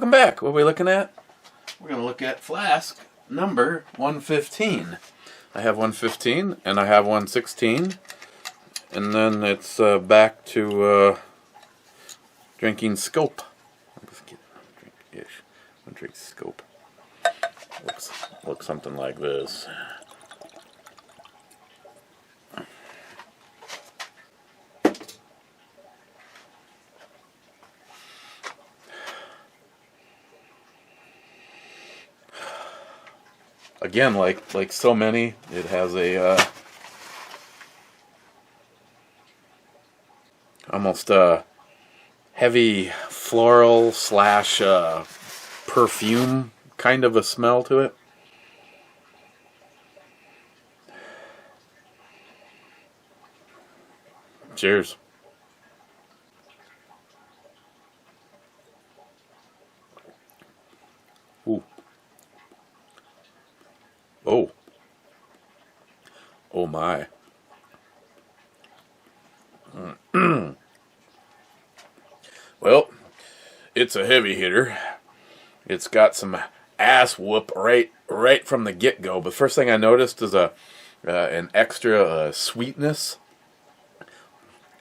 Welcome back. What are we looking at? We're going to look at Flask number 115. I have 115 and I have 116. And then it's back to drinking scope. Let's get drink-ish. I'll drink scope. Looks something like this. Again, like so many, it has a almost heavy floral slash perfume kind of a smell to it. Cheers. Ooh. Oh. Oh my. Well, it's a heavy hitter. It's got some ass whoop right from the get-go. But first thing I noticed is an extra sweetness.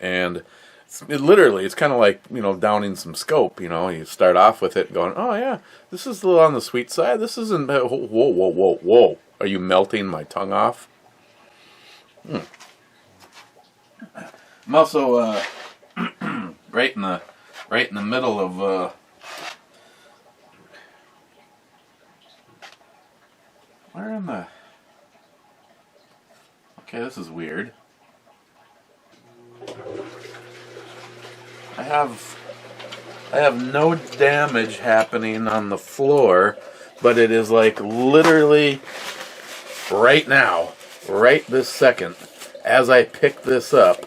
And it's kind of like, downing some scope. You start off with it going, oh yeah, this is a little on the sweet side. This isn't, whoa. Are you melting my tongue off? I'm also right in the middle of where am I? Okay, this is weird. I have no damage happening on the floor, but it is like literally right now, right this second, as I pick this up.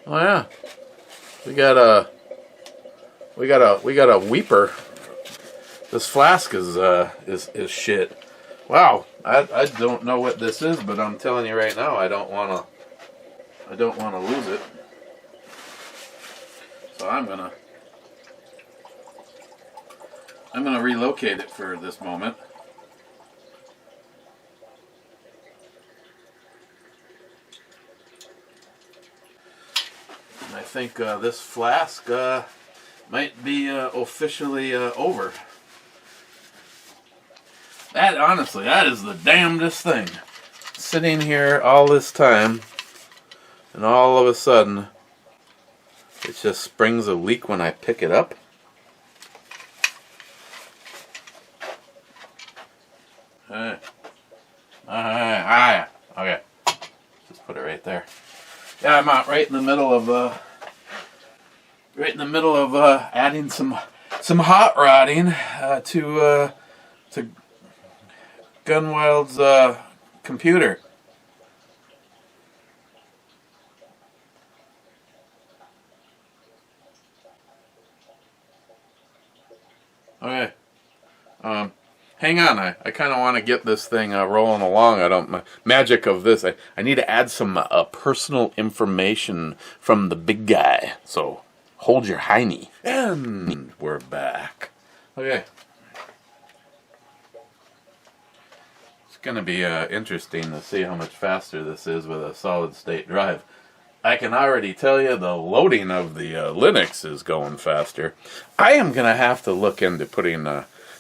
Oh yeah, we got a weeper. This flask is shit. Wow, I don't know what this is, but I'm telling you right now, I don't wanna lose it. So I'm gonna relocate it for this moment. And I think this flask might be officially over. That is the damnedest thing. Sitting here all this time, and all of a sudden, it just springs a leak when I pick it up. Okay. Just put it right there. Yeah, I'm out right in the middle of adding some hot rodding to Gunwild's computer. Okay. Hang on. I kind of want to get this thing rolling along. Magic of this. I need to add some personal information from the big guy. So hold your hiney. And we're back. Okay. It's going to be interesting to see how much faster this is with a solid state drive. I can already tell you the loading of the Linux is going faster. I am going to have to look into putting,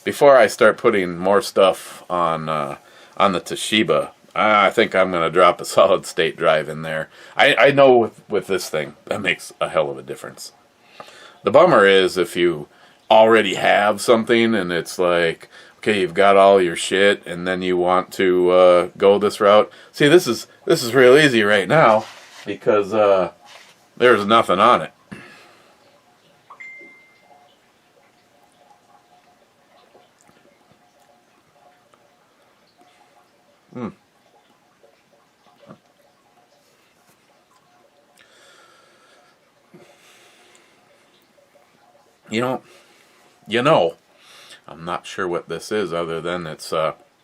before I start putting more stuff on the Toshiba, I think I'm going to drop a solid state drive in there. I know with this thing, that makes a hell of a difference. The bummer is if you already have something and it's like, okay, you've got all your shit and then you want to go this route. See, this is real easy right now. Because there's nothing on it. I'm not sure what this is other than it's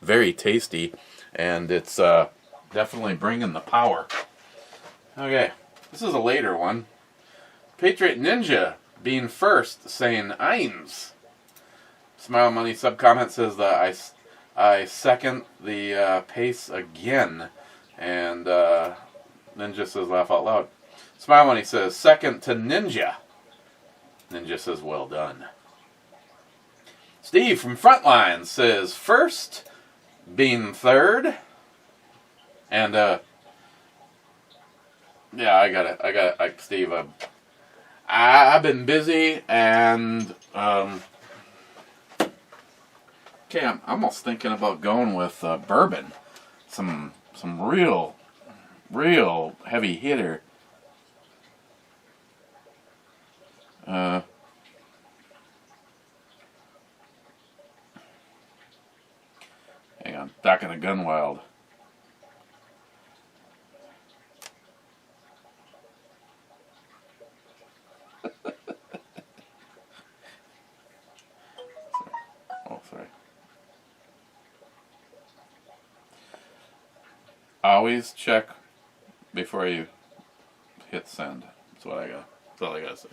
very tasty and it's definitely bringing the power. Okay, this is a later one. Patriot Ninja being first, saying Eins. Smile Money subcomment says that I second the pace again. And Ninja says laugh out loud. Smile Money says second to Ninja. Ninja says well done. Steve from Frontline says first, being third. And yeah, I got it, Steve. I've been busy, and okay, I'm almost thinking about going with bourbon, some real heavy hitter. Hang on, back in the gun wild. Sorry. Always check before you hit send. That's all I gotta say.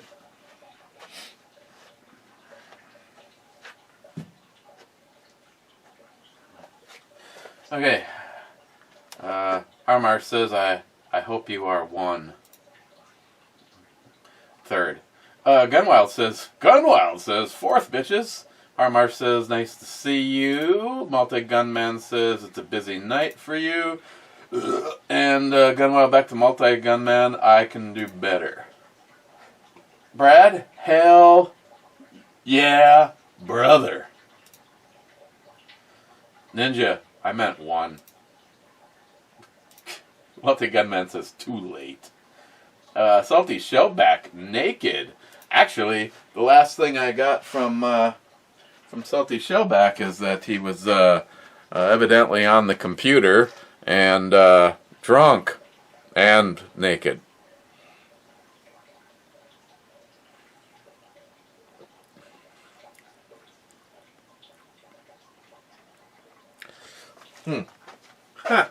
Okay. Harmar says I hope you are one. Third. Gunwild says fourth, bitches. Harmar says nice to see you. Multi-Gunman says it's a busy night for you. And Gunwild back to Multi-Gunman, I can do better. Brad, hell yeah, brother. Ninja, I meant one. Multi-Gunman says too late. Salty Shellback, naked. Actually, the last thing I got from Salty Shellback is that he was evidently on the computer and drunk and naked. Huh.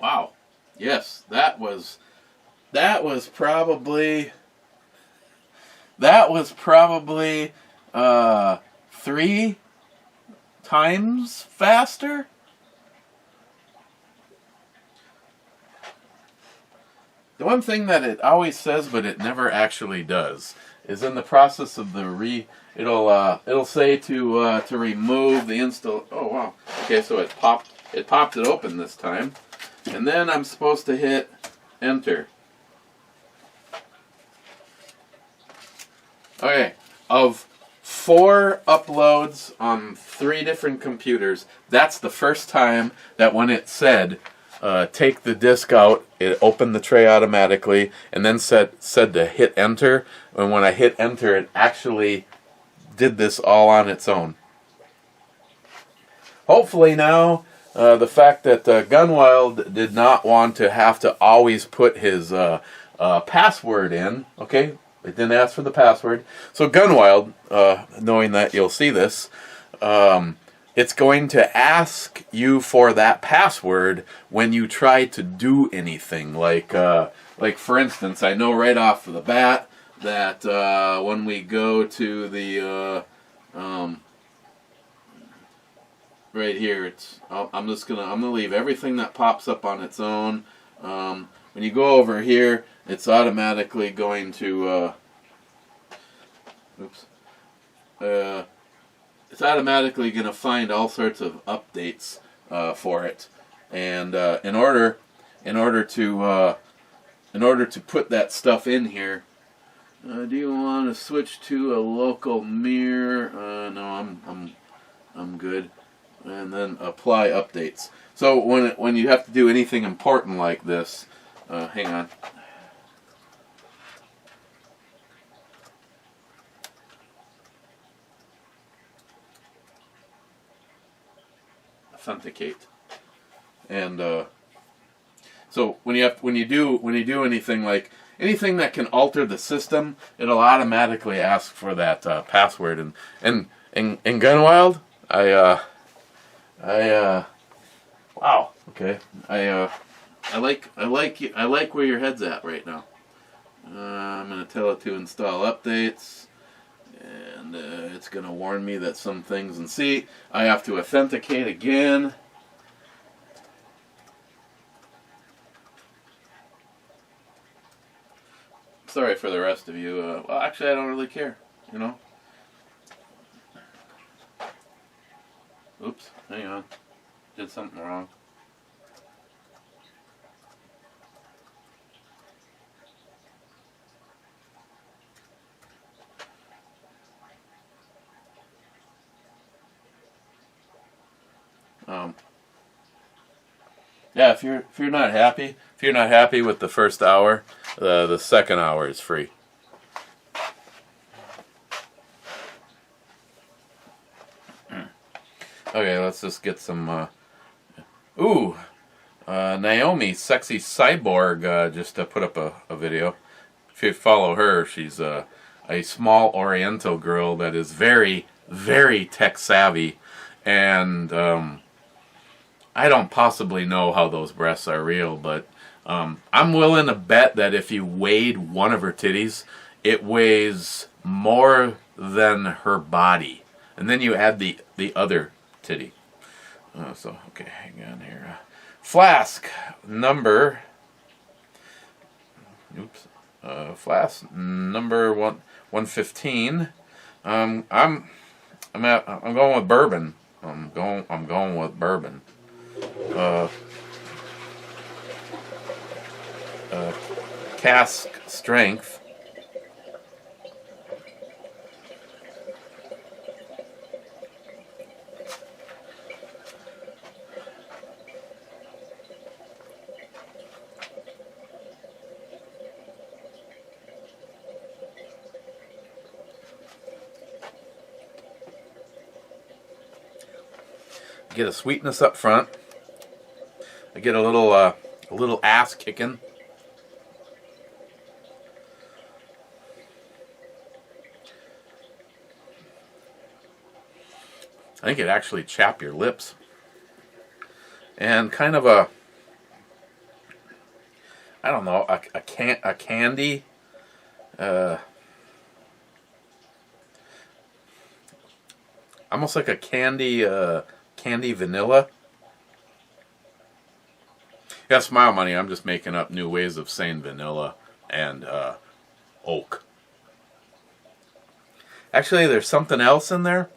Wow. Yes, that was probably 3 times faster. The one thing that it always says, but it never actually does, is in the process of the it'll say to remove the install. Oh wow. Okay, so it popped it open this time, and then I'm supposed to hit enter. Okay, of 4 uploads on 3 different computers, that's the first time that when it said take the disk out, it opened the tray automatically, and then said to hit enter. And when I hit enter, it actually did this all on its own. Hopefully now, the fact that Gunwild did not want to have to always put his password in, okay? It didn't ask for the password. So Gunwild, knowing that you'll see this, it's going to ask you for that password when you try to do anything. Like for instance, I know right off the bat that when we go to the right here, I'm gonna leave everything that pops up on its own. When you go over here, it's automatically going to it's automatically going to find all sorts of updates for it, and in order to put that stuff in here, do you want to switch to a local mirror? No, I'm good. And then apply updates. So when you have to do anything important like this, hang on. Authenticate, and so when you do anything that can alter the system, it'll automatically ask for that password. And in Gunwild, wow, okay, I like where your head's at right now. I'm going to tell it to install updates, and it's going to warn me that some things, and see, I have to authenticate again. Sorry for the rest of you. Well, actually, I don't really care, you know. Oops, hang on. Did something wrong. Yeah, if you're not happy with the first hour, the second hour is free. Okay, let's just get some. Naomi, sexy cyborg, just put up a video. If you follow her, she's a small Oriental girl that is very, very tech savvy, and I don't possibly know how those breasts are real, but I'm willing to bet that if you weighed one of her titties, it weighs more than her body, and then you add the other titty. Okay, hang on here. Flask number. Flask number 115. I'm going with bourbon. I'm going with bourbon. Cask strength. Get a sweetness up front. I get a little ass kicking. I think it actually chap your lips. And kind of a, I don't know, a candy. Almost like a candy vanilla. Yeah, smile money. I'm just making up new ways of saying vanilla and oak. Actually, there's something else in there.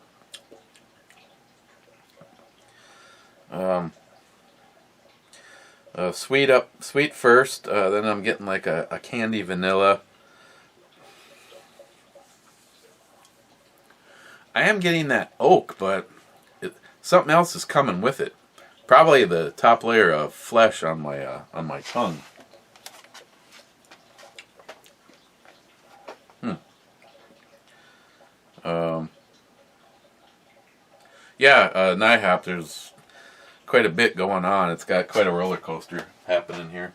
Sweet first. Then I'm getting like a candy vanilla. I am getting that oak, but something else is coming with it. Probably the top layer of flesh on my tongue. NIHAP, there's quite a bit going on. It's got quite a roller coaster happening here.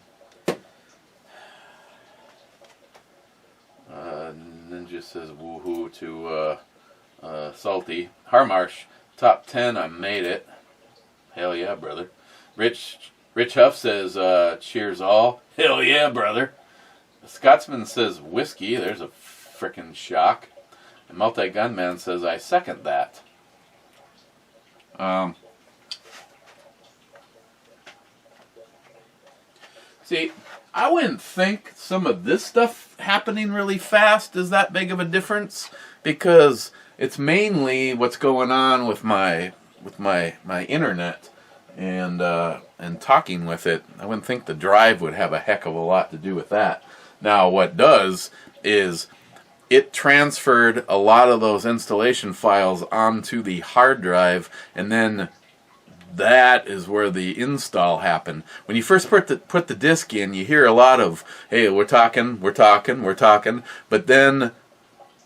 Ninja says woohoo to Salty. Harmarsh, top 10, I made it. Hell yeah, brother. Rich Huff says, cheers all. Hell yeah, brother. The Scotsman says whiskey. There's a frickin' shock. And Multi-Gunman says, I second that. See, I wouldn't think some of this stuff happening really fast is that big of a difference, because it's mainly what's going on with my internet and talking with it. I wouldn't think the drive would have a heck of a lot to do with that. Now, what does is it transferred a lot of those installation files onto the hard drive, and then that is where the install happened. When you first put the disk in, you hear a lot of, hey, we're talking, but then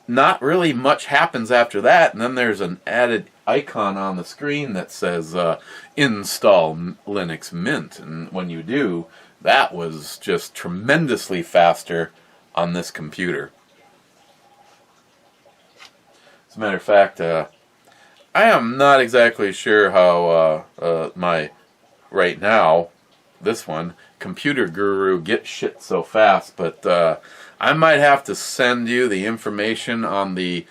not really much happens after that, and then there's an added icon on the screen that says install Linux Mint, and when you do, that was just tremendously faster on this computer. As a matter of fact, I am not exactly sure how my right now, this one, computer guru get shit so fast, but I might have to send you the information on the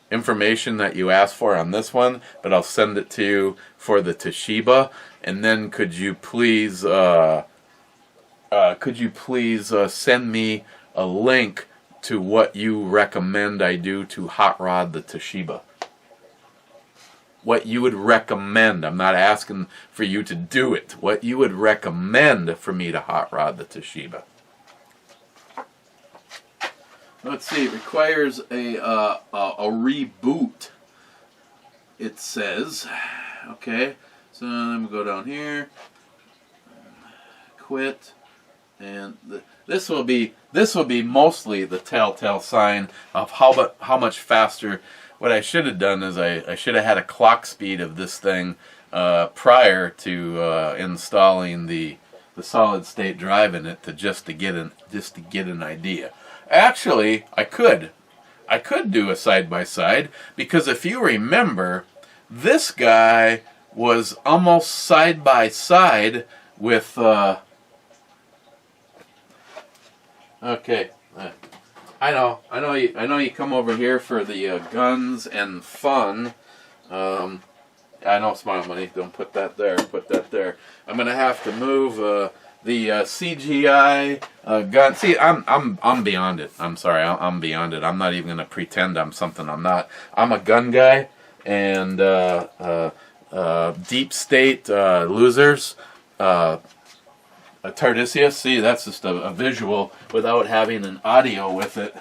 information that you asked for on this one, but I'll send it to you for the Toshiba. And then could you please send me a link to what you recommend I do to hot rod the Toshiba? What you would recommend. I'm not asking for you to do it. What you would recommend for me to hot rod the Toshiba. Let's see. It requires a reboot. It says. Okay. So let me go down here. Quit. And this will be mostly the telltale sign of how much faster. What I should have done is I should have had a clock speed of this thing prior to installing the solid state drive in it just to get an idea. Actually, I could do a side by side, because if you remember, this guy was almost side by side with okay. I know you come over here for the guns and fun. I know, Smile Money. Don't put that there. Put that there. I'm gonna have to move the CGI gun. See, I'm beyond it. I'm sorry. I'm beyond it. I'm not even gonna pretend I'm something I'm not. I'm a gun guy, and deep state losers. Tardisius, see, that's just a visual without having an audio with it.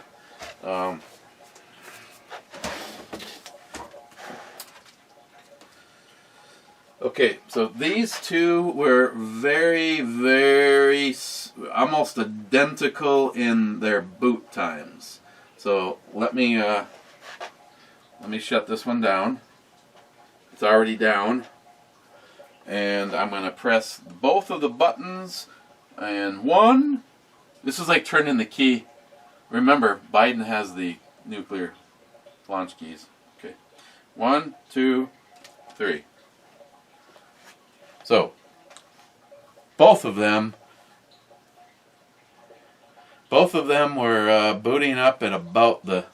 Okay, so these two were very, very, almost identical in their boot times. So let me shut this one down. It's already down. And I'm going to press both of the buttons, and one, this is like turning the key. Remember, Biden has the nuclear launch keys. Okay, 1, 2, 3. So, both of them were booting up at about the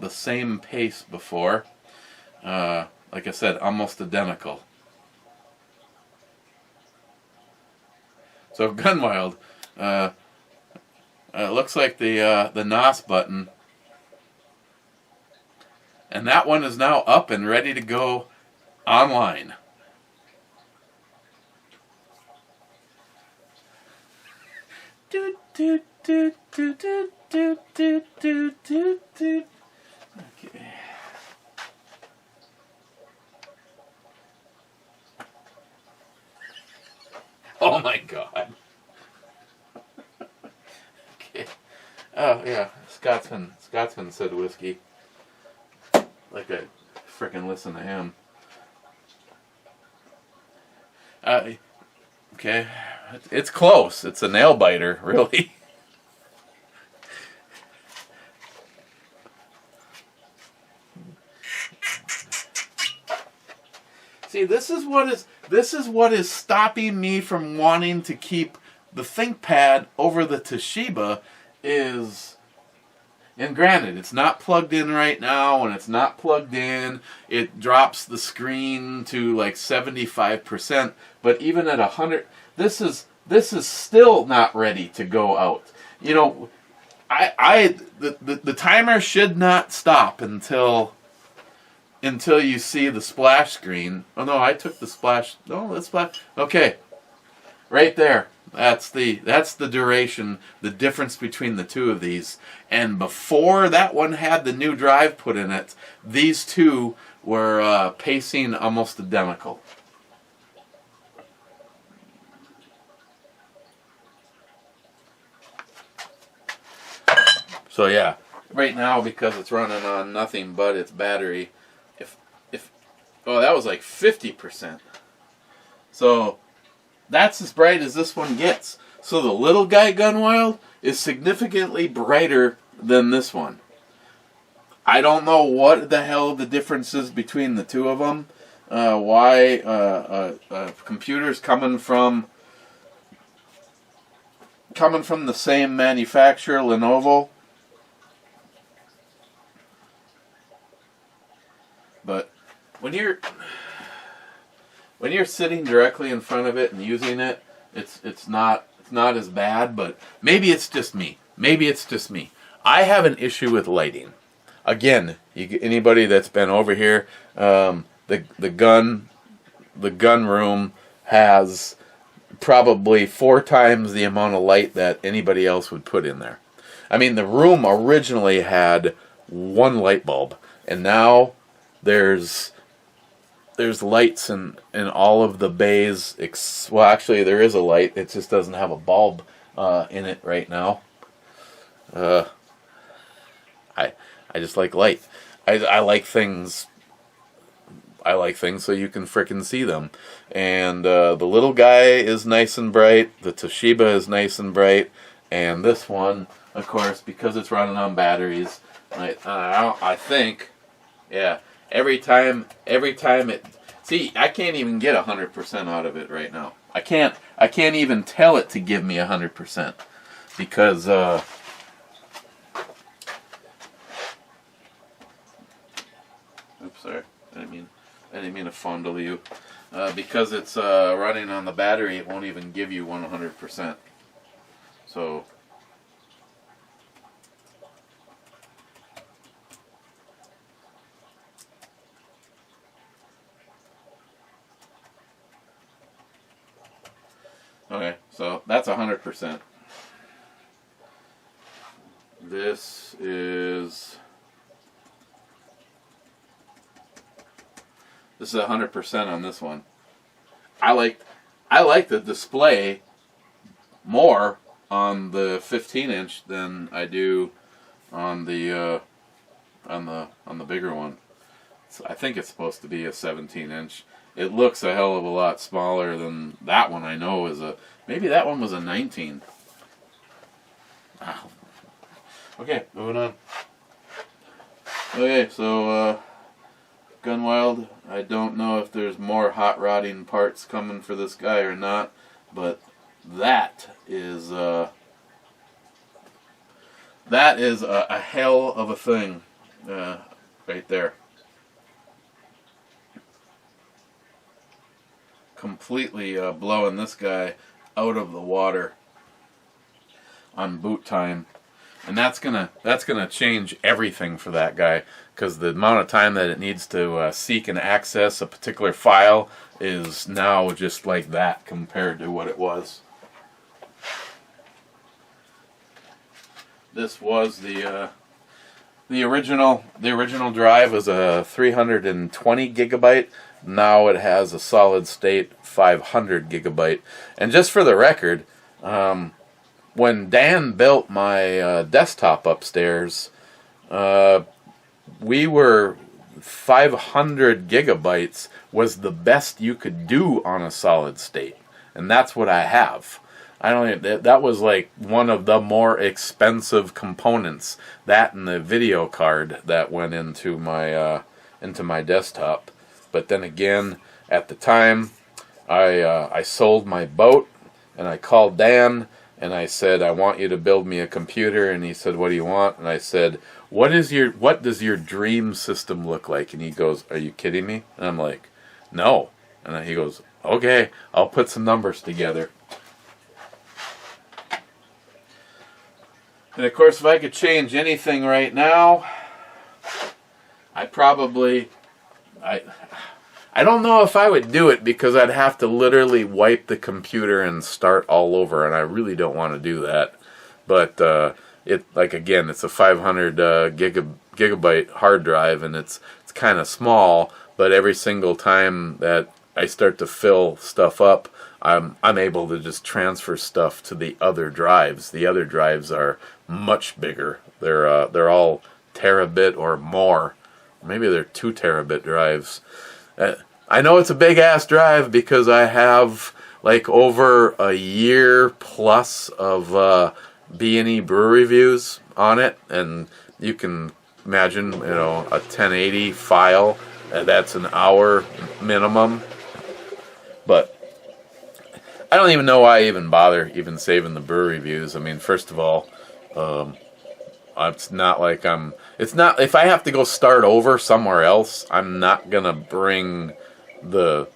same pace before. Like I said, almost identical. So Gunwild, looks like the NOS button, and that one is now up and ready to go online. Do do do do do do do do do do. Okay. Oh my God. Okay. Oh yeah, Scotsman said whiskey. Like I frickin' listen to him. Okay, it's close. It's a nail biter, really. See, this is what is stopping me from wanting to keep the ThinkPad over the Toshiba is, and granted, it's not plugged in right now. When it's not plugged in, it drops the screen to like 75%. But even at 100, this is still not ready to go out. You know, the timer should not stop until you see the splash screen. Oh no, I took the splash. No, that's splash. Okay, right there. That's the duration, the difference between the two of these. And before that one had the new drive put in it, these two were pacing almost identical. So yeah, right now, because it's running on nothing but its battery, oh, that was like 50%. So that's as bright as this one gets. So the little guy Gunwild is significantly brighter than this one. I don't know what the hell the difference is between the two of them. Why computers coming from coming from the same manufacturer, Lenovo. But when you're sitting directly in front of it and using it, it's not as bad. But maybe it's just me. Maybe it's just me. I have an issue with lighting. Again, anybody that's been over here, the gun room has probably 4 times the amount of light that anybody else would put in there. I mean, the room originally had 1 light bulb, and now there's lights in all of the bays. Well, actually, there is a light. It just doesn't have a bulb in it right now. I just like light. I like things. I like things so you can frickin' see them. And the little guy is nice and bright. The Toshiba is nice and bright. And this one, of course, because it's running on batteries, I think, yeah, every time it, see, I can't even get 100% out of it right now. I can't even tell it to give me 100% because, oops, sorry, I didn't mean to fondle you. Because it's running on the battery, it won't even give you 100%. So, okay, so that's 100%. This is 100% on this one. I like the display more on the 15-inch than I do on the bigger one. So I think it's supposed to be a 17-inch. It looks a hell of a lot smaller than that one. I know is a, maybe that one was a 19. Wow. Okay, moving on. Okay, so Gunwild, I don't know if there's more hot rodding parts coming for this guy or not, but that is a hell of a thing right there. Completely blowing this guy out of the water on boot time. And that's gonna change everything for that guy, because the amount of time that it needs to seek and access a particular file is now just like that compared to what it was. This was the original drive was a 320 gigabyte. Now it has a solid state 500 gigabyte. And just for the record, when Dan built my desktop upstairs, we were 500 gigabytes was the best you could do on a solid state, and that's what I have. I don't. That was like one of the more expensive components. That and the video card that went into my desktop. But then again, at the time, I sold my boat, and I called Dan. And I said, I want you to build me a computer. And he said, what do you want? And I said, what does your dream system look like? And he goes, are you kidding me? And I'm like, no. And he goes, okay, I'll put some numbers together. And of course, if I could change anything right now, I don't know if I would do it, because I'd have to literally wipe the computer and start all over, and I really don't want to do that. But again, it's a 500 gigabyte hard drive, and it's kind of small. But every single time that I start to fill stuff up, I'm able to just transfer stuff to the other drives. The other drives are much bigger. They're all terabit or more. Maybe they're 2 terabit drives. I know it's a big ass drive because I have like over a year plus of B&E brew reviews on it, and you can imagine, a 1080 file, that's an hour minimum. But I don't even know why I even bother even saving the brewery reviews. I mean, first of all, it's not like it's not, if I have to go start over somewhere else, I'm not going to bring the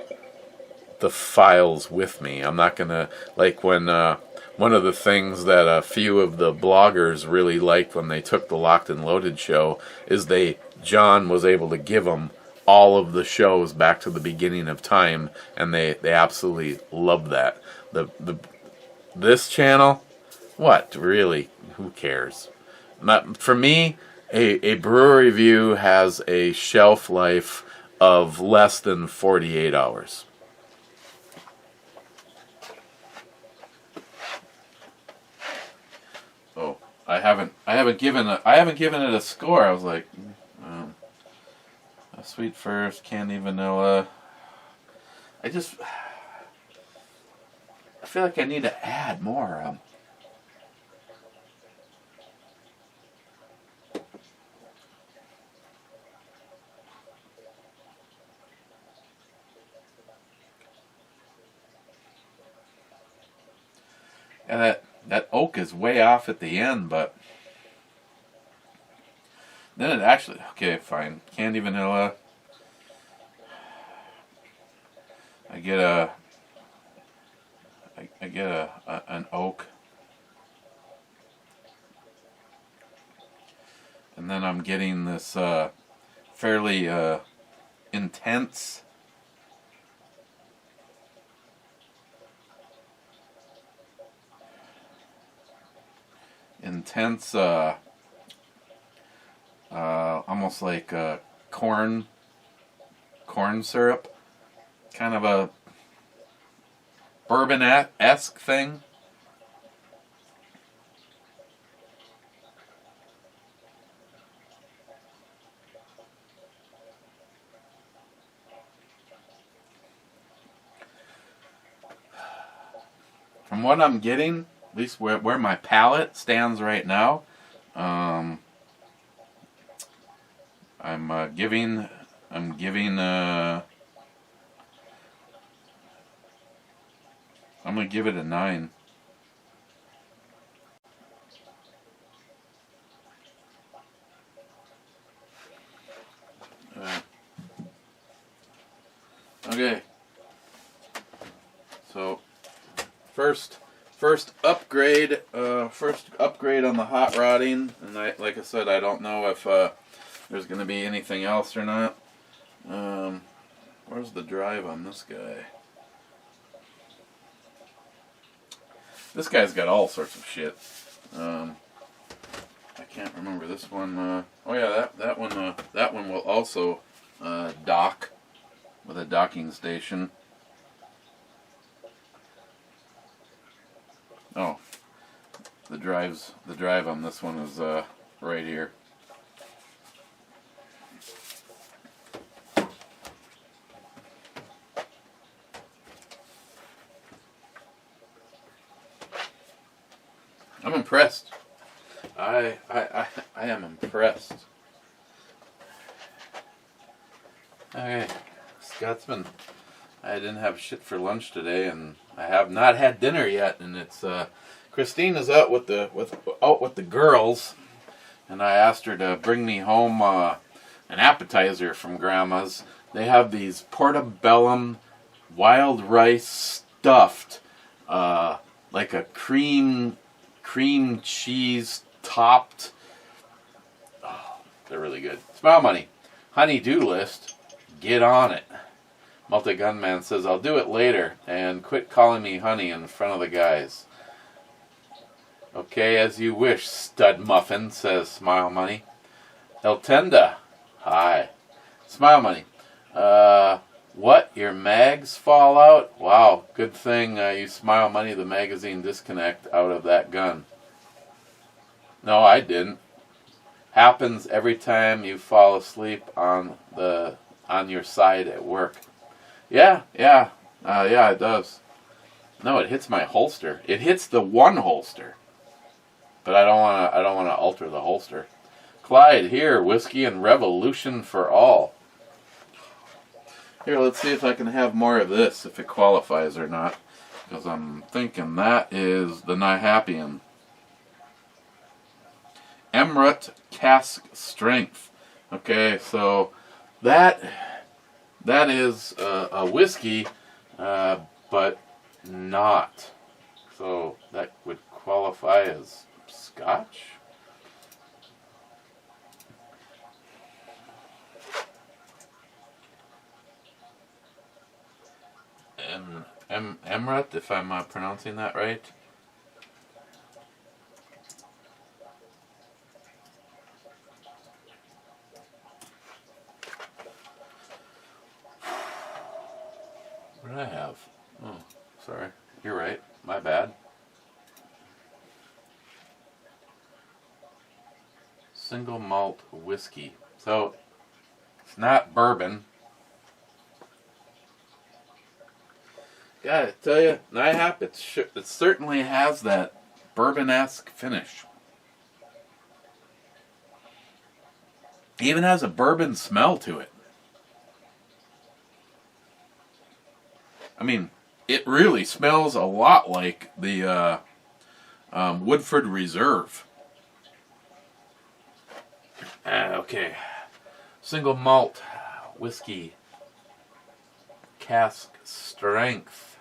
files with me. I'm not going to, like when, one of the things that a few of the bloggers really liked when they took the Locked and Loaded show is John was able to give them all of the shows back to the beginning of time, and they absolutely loved that. This channel, what really? Who cares? For me, a brewer review has a shelf life of less than 48 hours. So I haven't given it a score. I was like, a sweet first, candy vanilla. I feel like I need to add more. And that oak is way off at the end, but then it actually, okay, fine. Candy vanilla. I get an oak, and then I'm getting this fairly intense almost like corn syrup, kind of a bourbon-esque thing. From what I'm getting, at least where my palate stands right now, I'm giving I'm gonna give it a 9. Okay. So first upgrade on the hot rodding, and like I said, I don't know if there's going to be anything else or not. Where's the drive on this guy? This guy's got all sorts of shit. I can't remember this one. Oh yeah, that one will also dock with a docking station. Oh, the drive on this one is right here. I'm impressed. I am impressed. Okay, Scotsman. I didn't have shit for lunch today, and I have not had dinner yet. And it's Christine is out with the girls, and I asked her to bring me home an appetizer from Grandma's. They have these portobellum wild rice stuffed, like a cream cheese topped. Oh, they're really good. Smile money. Honey-do list. Get on it. Multi-Gunman says, I'll do it later, and quit calling me honey in front of the guys. Okay, as you wish, stud muffin, says Smile Money. El Tenda. Hi. Smile Money. What? Your mags fall out? Wow, good thing you Smile Money the magazine disconnect out of that gun. No, I didn't. Happens every time you fall asleep on your side at work. Yeah, it does. No, it hits my holster. It hits the one holster. But I don't want to alter the holster. Clyde, here, whiskey and revolution for all. Here, let's see if I can have more of this, if it qualifies or not. because I'm thinking that is the Nihapian. AMRUT Cask Strength. Okay, so that is a whiskey, but not. So that would qualify as Scotch. AMRUT, if I'm pronouncing that right. What did I have? Oh, sorry. You're right. My bad. Single malt whiskey. So, it's not bourbon. Gotta tell you, NIHAP, it certainly has that bourbon-esque finish. It even has a bourbon smell to it. I mean, it really smells a lot like the Woodford Reserve. Okay. Single malt whiskey. Cask Strength.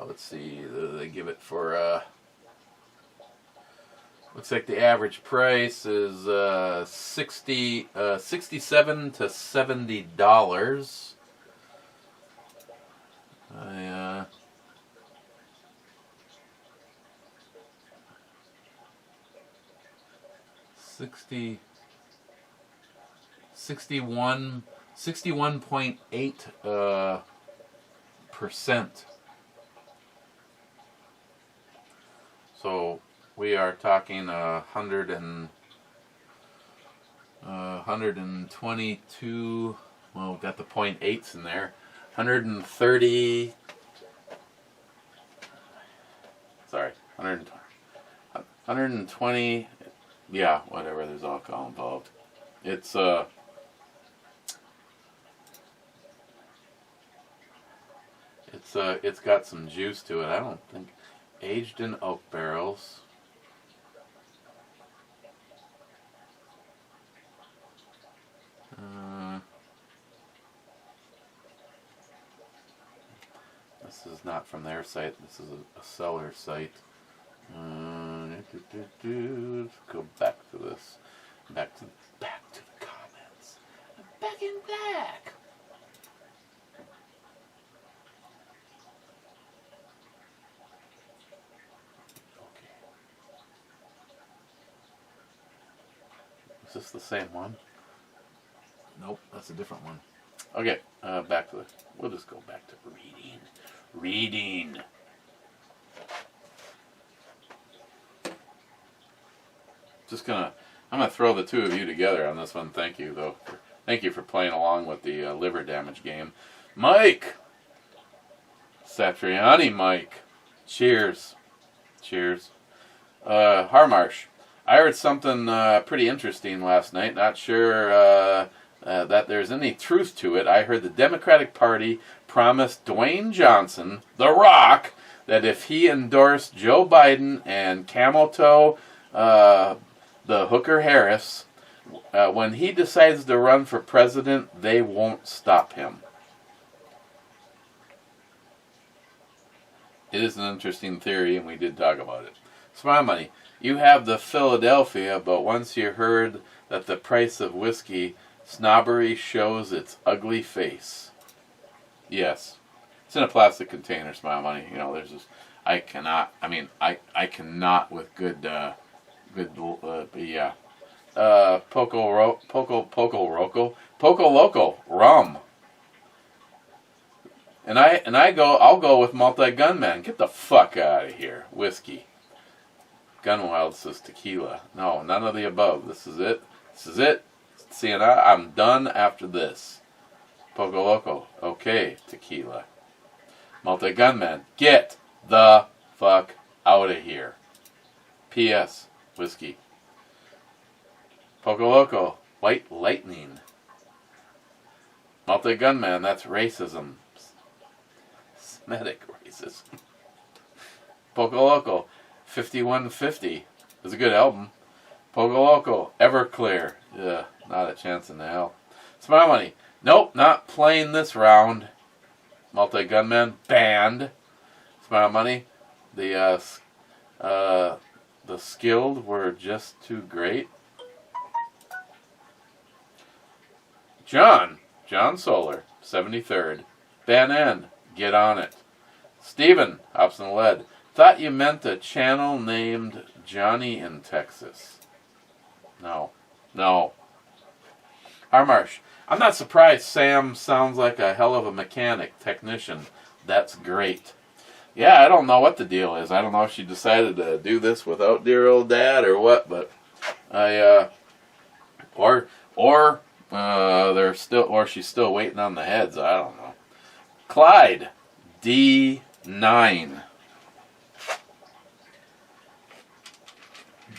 Let's see, they give it for, looks like the average price is $67 to $70. I 61.8 percent. So we are talking 122. Well, we've got the 0.8s in there. 130. Sorry, 120. Yeah, whatever. There's alcohol involved. It's it's got some juice to it. I don't think aged in oak barrels. This is not from their site. This is a seller site. Let's go back to this. Back to the comments. Back in back. Okay. Is this the same one? Nope, that's a different one. Okay, back to the. We'll just go back to reading. Reading. I'm gonna throw the two of you together on this one. Thank you though. Thank you for playing along with the liver damage game, Mike. Satriani, Mike. Cheers. Cheers. Harmarsh. I heard something pretty interesting last night. Not sure that there's any truth to it. I heard the Democratic Party promised Dwayne Johnson, The Rock, that if he endorsed Joe Biden and Camel Toe, the Hooker Harris, when he decides to run for president, they won't stop him. It is an interesting theory, and we did talk about it. Smile money. You have the Philadelphia, but once you heard that the price of whiskey, snobbery shows its ugly face. Yes. It's in a plastic container, Smile money. You know, there's just, I cannot with good, yeah. Poco Loco rum. And I'll go with multi-gunman. Get the fuck out of here. Whiskey. Gunwild says tequila. No, none of the above. This is it. This is it. See, and I'm done after this. Poco Loco. Okay, tequila. Multi-gunman. Get the fuck out of here. P.S. Whiskey. Poco Loco. White lightning. Multi-gunman. That's racism. cosmetic racism. Poco Loco, 5150 is a good album. Poco Loco, Everclear, yeah, not a chance in the hell. Smile Money, nope, not playing this round. Multi-Gunman, banned. Smile Money, the Skilled were just too great. John Solar, 73rd. Ben N, Get On It. Steven, Hops and Lead, thought you meant a channel named Johnny in Texas. No. Harmarsh, I'm not surprised Sam sounds like a hell of a mechanic, technician. That's great. Yeah, I don't know what the deal is. I don't know if she decided to do this without dear old dad or what, but she's still waiting on the heads. I don't know. Clyde, D9.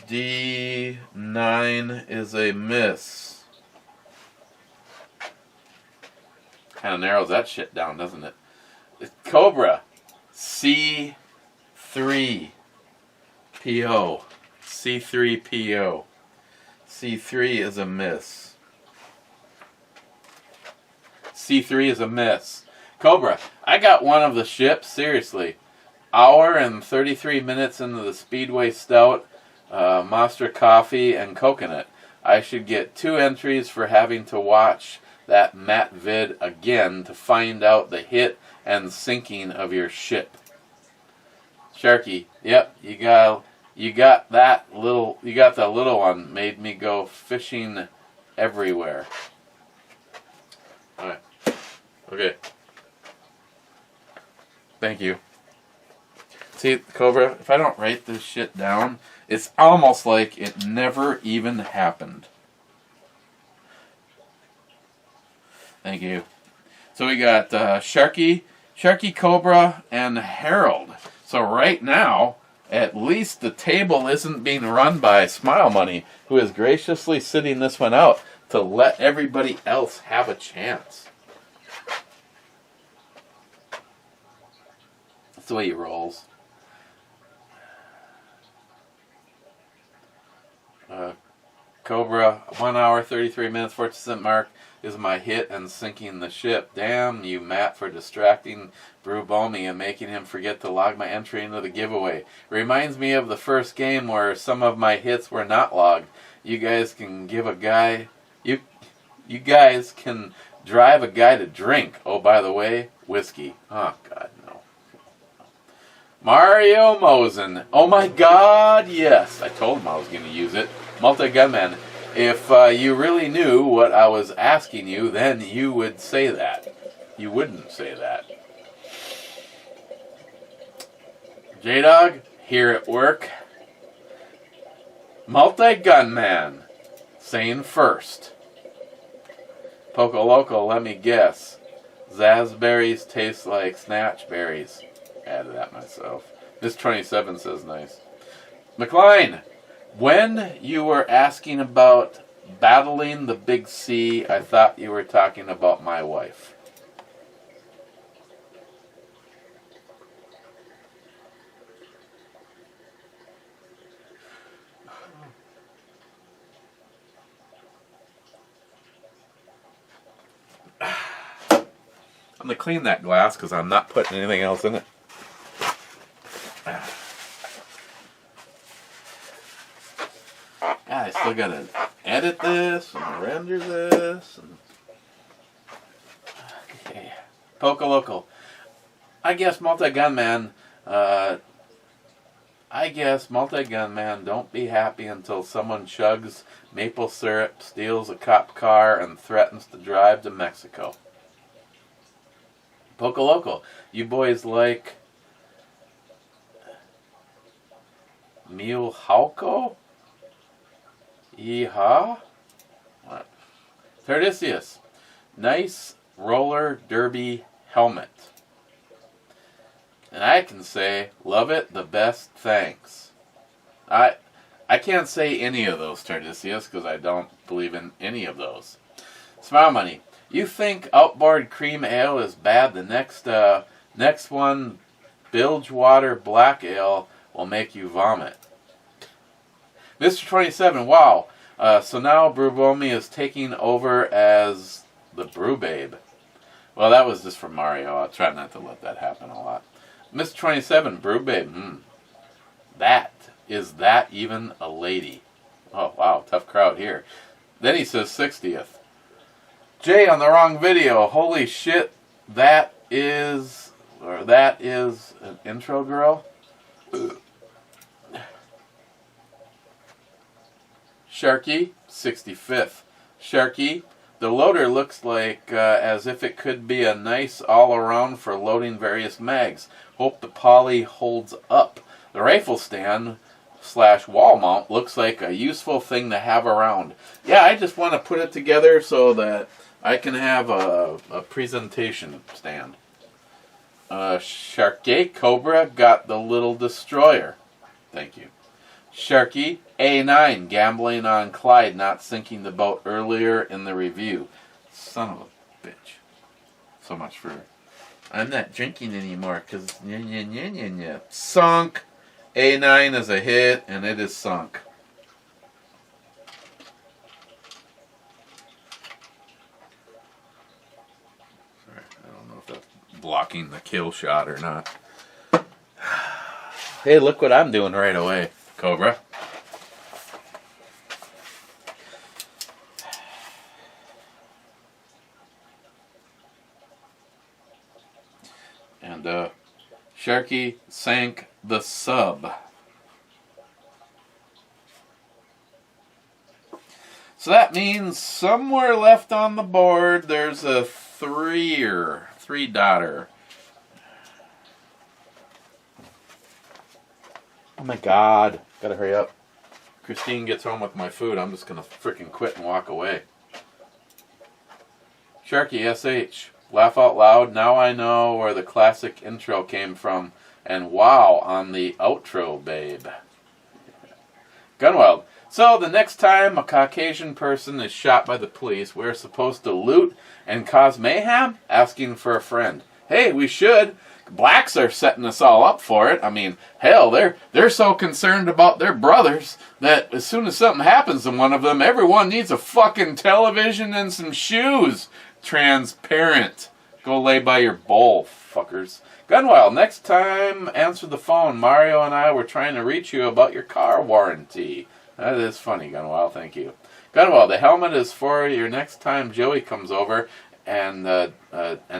D9 is a miss. Kind of narrows that shit down, doesn't it? Cobra, C3 PO. C3PO. C3 is a miss. C3 is a miss. Cobra, I got one of the ships, seriously. Hour and 33 minutes into the Speedway Stout, Monster Coffee, and Coconut. I should get 2 entries for having to watch that Matt vid again to find out the hit and sinking of your ship. Sharky, yep, you got the little one made me go fishing everywhere. Alright. Okay. Thank you. See, Cobra, if I don't write this shit down, it's almost like it never even happened. Thank you. So we got Sharky, Cobra, and Harold. So right now, at least the table isn't being run by Smile Money, who is graciously sitting this one out to let everybody else have a chance. That's the way he rolls. Cobra, 1 hour, 33 minutes, 40% mark is my hit and sinking the ship. Damn you, Matt, for distracting Brew Bomi and making him forget to log my entry into the giveaway. Reminds me of the first game where some of my hits were not logged. You guys can give a guy... You guys can drive a guy to drink. Oh, by the way, whiskey. Oh, God, no. Mario Mosen. Oh, my God, yes. I told him I was going to use it. Multi-Gunman. If you really knew what I was asking you, then you would say that. You wouldn't say that. J-Dog, here at work. Multi-Gunman. Saying first. Poco Loco, let me guess. Zazzberries taste like snatch berries. Added that myself. This 27 says nice. McLean, when you were asking about battling the big C, I thought you were talking about my wife. I'm going to clean that glass because I'm not putting anything else in it. I still got to edit this and render this. Okay. Poco Loco. I guess Multi-Gunman don't be happy until someone chugs maple syrup, steals a cop car, and threatens to drive to Mexico. Poco Loco, you boys like Milhauco? Yeehaw? What? Tardisius, nice roller derby helmet. And I can say, love it, the best, thanks. I can't say any of those, Tardisius, because I don't believe in any of those. Smile Money, you think outboard cream ale is bad? The next Next one, Bilgewater Black Ale will make you vomit. Mr. 27, wow. So now Brubomi is taking over as the Brew Babe. Well, that was just from Mario. I'll try not to let that happen a lot. Mr. 27, Brew Babe. Is that even a lady? Oh, wow. Tough crowd here. Then he says 60th. Jay on the wrong video. Holy shit. That is an intro girl. Sharky, 65th. Sharky, the loader looks like as if it could be a nice all-around for loading various mags. Hope the poly holds up. The rifle stand / wall mount looks like a useful thing to have around. Yeah, I just want to put it together so that I can have a presentation stand. Sharky, Cobra got the little destroyer. Thank you. Sharky, A9, gambling on Clyde not sinking the boat earlier in the review. Son of a bitch. So much for... I'm not drinking anymore because... Sunk. A9 is a hit, and it is sunk. Sorry, I don't know if that's blocking the kill shot or not. Hey, look what I'm doing right away, Cobra. And Sharky sank the sub. So that means somewhere left on the board there's a three-dotter. Oh my god. Gotta hurry up. Christine gets home with my food. I'm just gonna freaking quit and walk away. Sharky SH. Laugh out loud. Now I know where the classic intro came from. And wow on the outro, babe. Gunwild. So the next time a Caucasian person is shot by the police, we're supposed to loot and cause mayhem? Asking for a friend. Hey, we should. Blacks are setting us all up for it. I mean, hell, they're so concerned about their brothers that as soon as something happens to one of them, everyone needs a fucking television and some shoes. Transparent. Go lay by your bowl, fuckers. Gunwild, next time answer the phone. Mario and I were trying to reach you about your car warranty. That is funny, Gunwild. Thank you. Gunwild, the helmet is for your next time Joey comes over and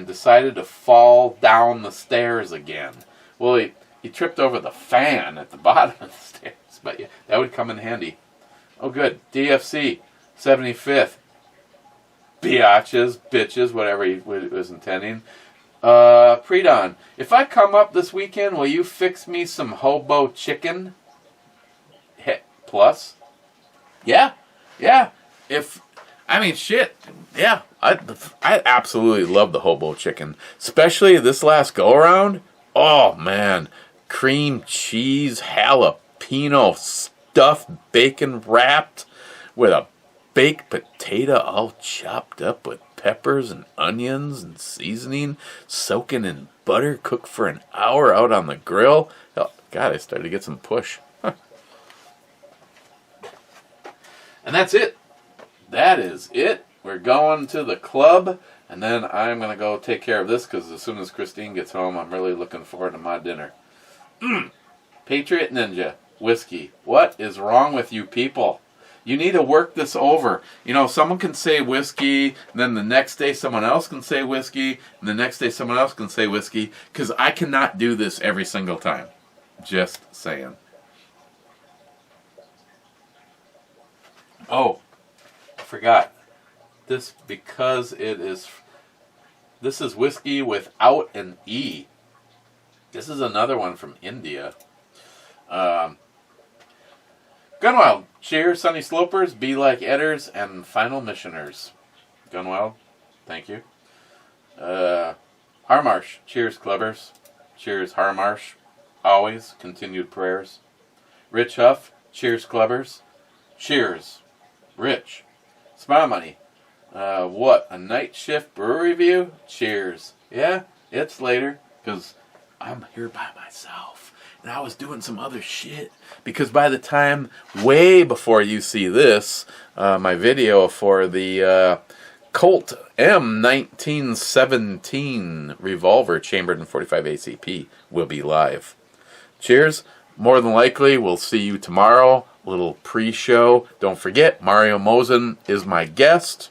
decided to fall down the stairs again. Well, he tripped over the fan at the bottom of the stairs, but yeah, that would come in handy. Oh, good. DFC, 75th. Biatches, bitches, whatever he was intending. Predon, if I come up this weekend, will you fix me some hobo chicken? Plus? Yeah. Shit. Yeah, I absolutely love the hobo chicken. Especially this last go-around. Oh, man. Cream cheese, jalapeno, stuffed bacon wrapped with a baked potato all chopped up with peppers and onions and seasoning, soaking in butter, cooked for an hour out on the grill. Oh, God, I started to get some push. Huh. And that's it. That is it. We're going to the club, and then I'm going to go take care of this because as soon as Christine gets home, I'm really looking forward to my dinner. Patriot Ninja, whiskey. What is wrong with you people? You need to work this over. You know, someone can say whiskey, and then the next day someone else can say whiskey, and the next day someone else can say whiskey, because I cannot do this every single time. Just saying. Oh, I forgot. This is whiskey without an E. This is another one from India. Gunwild, cheers, Sunny Slopers, Be Like Edders, and Final Missioners. Gunwild, thank you. Harmarsh, cheers, Clubbers. Cheers, Harmarsh. Always, continued prayers. Rich Huff, cheers, Clubbers. Cheers, Rich. Smile Money, what, a night shift brew review? Cheers. Yeah, it's later. because I'm here by myself. And I was doing some other shit. Because by the time, way before you see this, my video for the Colt M1917 revolver chambered in 45 ACP will be live. Cheers. More than likely, we'll see you tomorrow. A little pre-show. Don't forget, Mario Mosen is my guest.